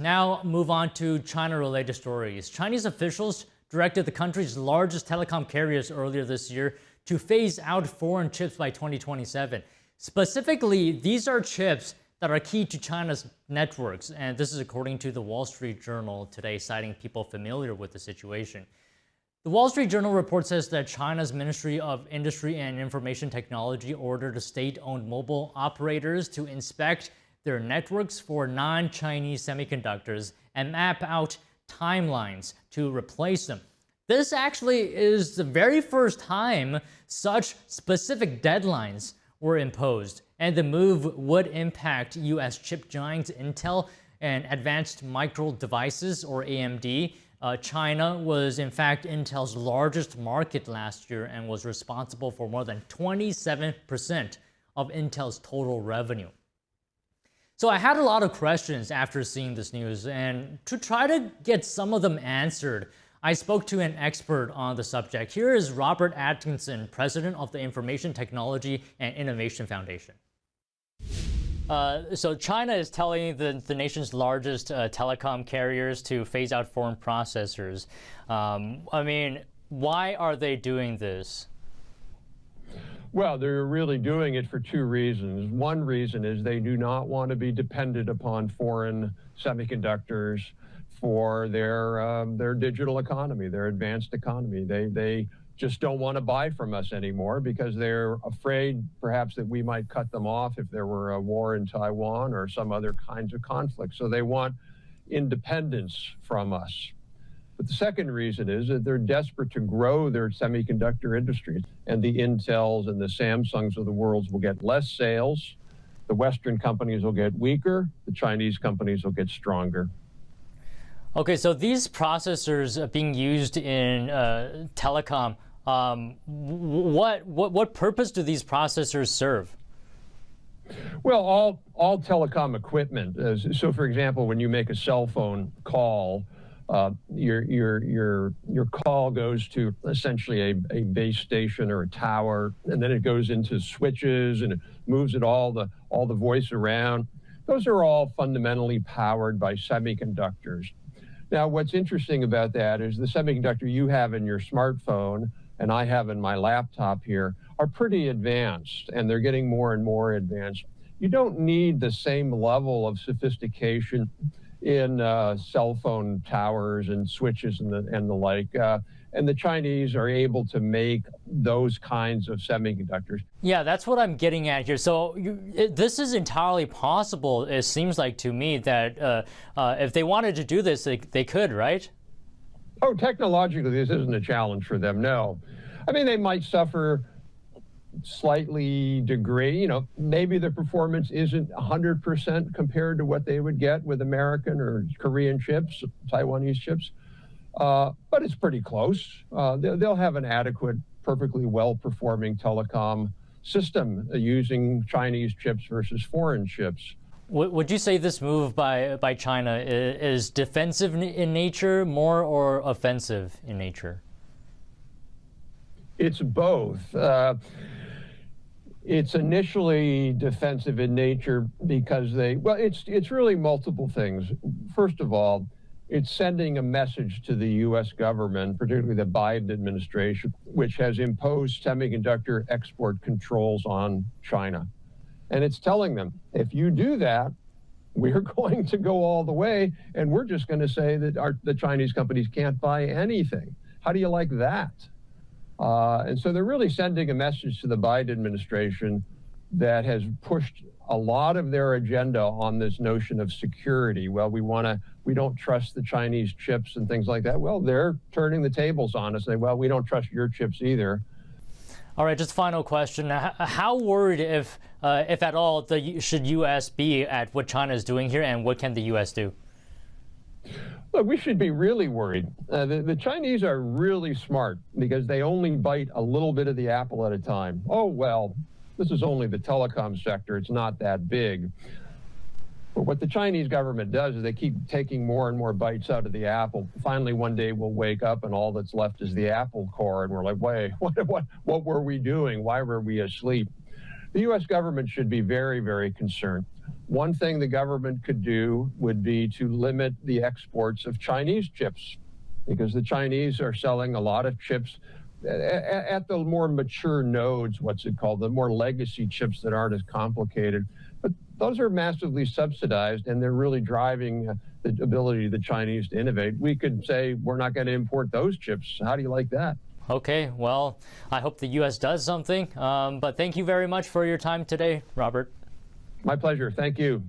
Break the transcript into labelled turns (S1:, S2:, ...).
S1: Now move on to China-related stories. Chinese officials directed the country's largest telecom carriers earlier this year to phase out foreign chips by 2027. Specifically, these are chips that are key to China's networks, and this is according to the Wall Street Journal today, citing people familiar with the situation. The Wall Street Journal report says that China's Ministry of Industry and Information Technology ordered state-owned mobile operators to inspect their networks for non-Chinese semiconductors and map out timelines to replace them. This actually is the very first time such specific deadlines were imposed, and the move would impact U.S. chip giants Intel and Advanced Micro Devices, or AMD. China was in fact Intel's largest market last year and was responsible for more than 27% of Intel's total revenue. So I had a lot of questions after seeing this news, and to try to get some of them answered, I spoke to an expert on the subject. Here is Robert Atkinson, president of the Information Technology and Innovation Foundation. So China is telling the nation's largest telecom carriers to phase out foreign processors. I mean, why are they doing this?
S2: Well, they're really doing it for two reasons. One reason is they do not want to be dependent upon foreign semiconductors for their digital economy, their advanced economy. They just don't want to buy from us anymore because they're afraid perhaps that we might cut them off if there were a war in Taiwan or some other kinds of conflict. So they want independence from us. But the second reason is that they're desperate to grow their semiconductor industries, and the Intels and the Samsungs of the world will get less sales. The Western companies will get weaker. The Chinese companies will get stronger.
S1: Okay, so these processors being used in telecom, what purpose do these processors serve?
S2: Well, all telecom equipment. So, for example, when you make a cell phone call, your call goes to essentially a base station or a tower, and then it goes into switches and it moves it all the voice around. Those are all fundamentally powered by semiconductors. Now, what's interesting about that is the semiconductor you have in your smartphone and I have in my laptop here are pretty advanced, and they're getting more and more advanced. You don't need the same level of sophistication in cell phone towers and switches and the like. And the Chinese are able to make those kinds of semiconductors.
S1: Yeah, that's what I'm getting at here. So this is entirely possible, it seems like to me, that if they wanted to do this, they could, right?
S2: Oh, technologically, this isn't a challenge for them, no. I mean, they might suffer slightly degree, maybe the performance isn't 100% compared to what they would get with American or Korean chips, Taiwanese chips. But it's pretty close. They'll have an adequate, perfectly well-performing telecom system using Chinese chips versus foreign chips.
S1: Would you say this move by China is defensive in nature, more, or offensive in nature?
S2: It's both. It's initially defensive in nature because it's really multiple things. First of all, it's sending a message to the U.S. government, particularly the Biden administration, which has imposed semiconductor export controls on China. And it's telling them, if you do that, we're going to go all the way, and we're just going to say that the Chinese companies can't buy anything. How do you like that? And so they're really sending a message to the Biden administration that has pushed a lot of their agenda on this notion of security. Well, we don't trust the Chinese chips and things like that. Well, they're turning the tables on us, saying, well, we don't trust your chips either.
S1: All right, just final question. How worried, if at all, should U.S. be at what China is doing here, and what can the U.S. do?
S2: Look, we should be really worried. The Chinese are really smart because they only bite a little bit of the apple at a time. Oh, well, this is only the telecom sector. It's not that big. But what the Chinese government does is they keep taking more and more bites out of the apple. Finally, one day we'll wake up and all that's left is the apple core. And we're like, wait, what were we doing? Why were we asleep? The U.S. government should be very, very concerned. One thing the government could do would be to limit the exports of Chinese chips, because the Chinese are selling a lot of chips at the more mature nodes, what's it called, the more legacy chips that aren't as complicated. But those are massively subsidized, and they're really driving the ability of the Chinese to innovate. We could say we're not going to import those chips. How do you like that?
S1: Okay, well, I hope the U.S. does something. But thank you very much for your time today, Robert.
S2: My pleasure. Thank you.